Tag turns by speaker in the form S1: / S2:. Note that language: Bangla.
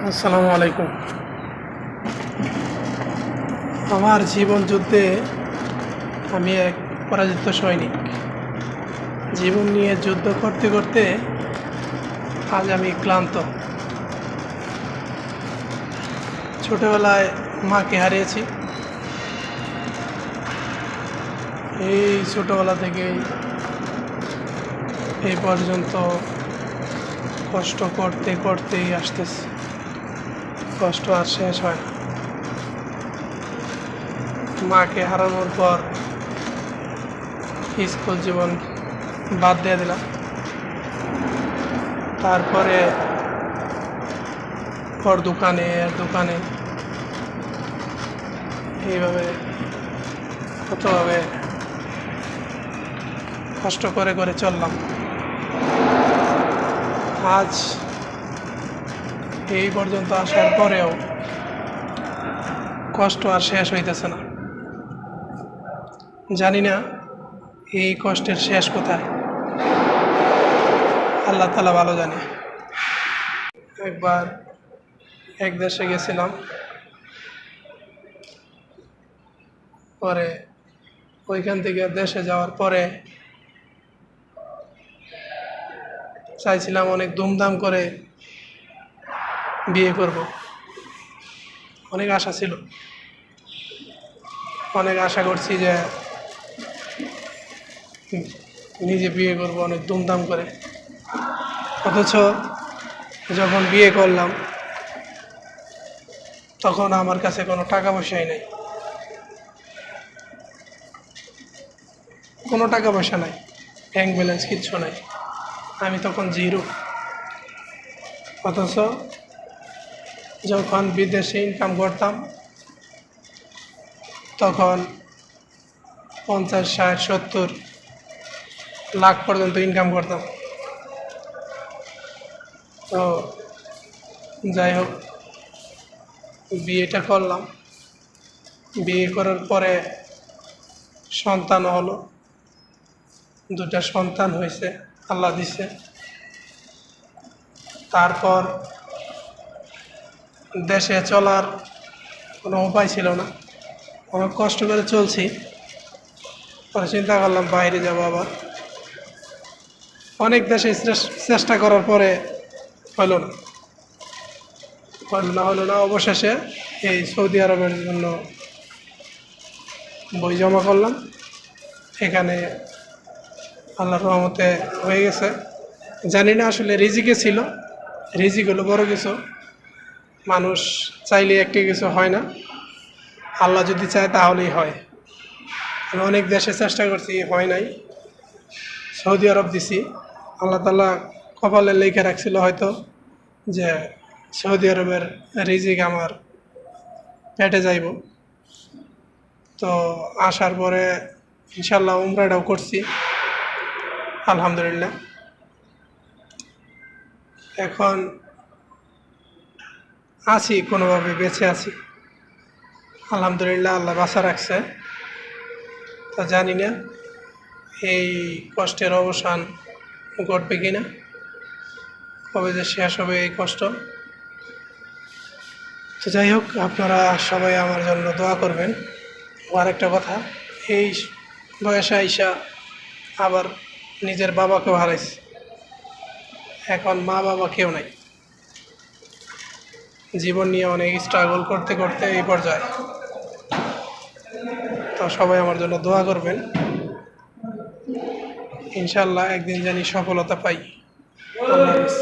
S1: আসসালামু আলাইকুম। আমার জীবন যুদ্ধে আমি এক পরাজিত সৈনিক। জীবন নিয়ে যুদ্ধ করতে করতে আজ আমি ক্লান্ত। ছোটবেলায় মাকে হারিয়েছি। এই ছোটবেলা থেকেই এই পর্যন্ত কষ্ট করতে করতেই আসতেছি। কষ্ট আর শেষ হয় না। মাকে হারানোর পর স্কুল জীবন বাদ দিয়ে দিলাম। তারপরে দোকানে এইভাবে কতভাবে কষ্ট করে করে চললাম। আজ এই পর্যন্ত আসার পরেও কষ্ট আর শেষ হইতেছে না। জানি না এই কষ্টের শেষ কোথায়, আল্লাহ তাআলা ভালো জানে। একবার এক দেশে গেছিলাম, পরে ওইখান থেকে দেশে যাওয়ার পরে চাইছিলাম অনেক ধুমধাম করে বিয়ে করব। অনেক আশা ছিল, অনেক আশা করছি যে নিজে বিয়ে করব অনেক ধুমধাম করে। অথচ যখন বিয়ে করলাম তখন আমার কাছে কোনো টাকা পয়সাই নেই, কোনো টাকা পয়সা নাই, ব্যাংক ব্যালেন্স কিচ্ছু নাই। আমি তখন জিরো। অথচ যখন বিদেশে ইনকাম করতাম তখন 50, 60, 70 লাখ পর্যন্ত ইনকাম করতাম। তো যাই হোক, বিয়েটা করলাম। বিয়ে করার পরে সন্তান হলো, 2টা সন্তান হয়েছে, আল্লাহ দিছে। তারপর দেশে চলার কোনো উপায় ছিল না, অনেক কষ্ট করে চলছি। পরে চিন্তা করলাম বাইরে যাব। আবার অনেক দেশে চেষ্টা করার পরে হলো না। অবশেষে এই সৌদি আরবের জন্য বই জমা করলাম। এখানে আল্লাহর রহমতে হয়ে গেছে। জানি না আসলে রিজিকে ছিল, রিজিক হলো বড় কিছু। মানুষ চাইলে একটি কিছু হয় না, আল্লাহ যদি চায় তাহলেই হয়। আমি অনেক দেশে চেষ্টা করছি, হয় নাই। সৌদি আরব দিছি, আল্লাহ তাআলা কপালে লিখে রাখছিল হয়তো যে সৌদি আরবের রিজিক আমার পেটে যাইব। তো আসার পরে ইনশাল্লাহ উমরাটাও করছি, আলহামদুলিল্লাহ। এখন আছি, কোনোভাবে বেঁচে আছি, আলহামদুলিল্লাহ। আল্লাহ বাঁচা রাখছে। তা জানি না এই কষ্টের অবসান ঘটবে কিনা, কবে যে শেষ হবে এই কষ্ট। তো যাই হোক, আপনারা সবাই আমার জন্য দোয়া করবেন। আর একটা কথা, এই বয়সে আইসা আবার নিজের বাবাকেও হারাইছি। এখন মা বাবা কেউ নাই। জীবন নিয়ে অনেক স্ট্রাগল করতে করতে এই পর্যায়ে। তো সবাই আমার জন্য দোয়া করবেন, ইনশাল্লাহ একদিন জানি সফলতা পাই। আল্লাহ হাফেজ।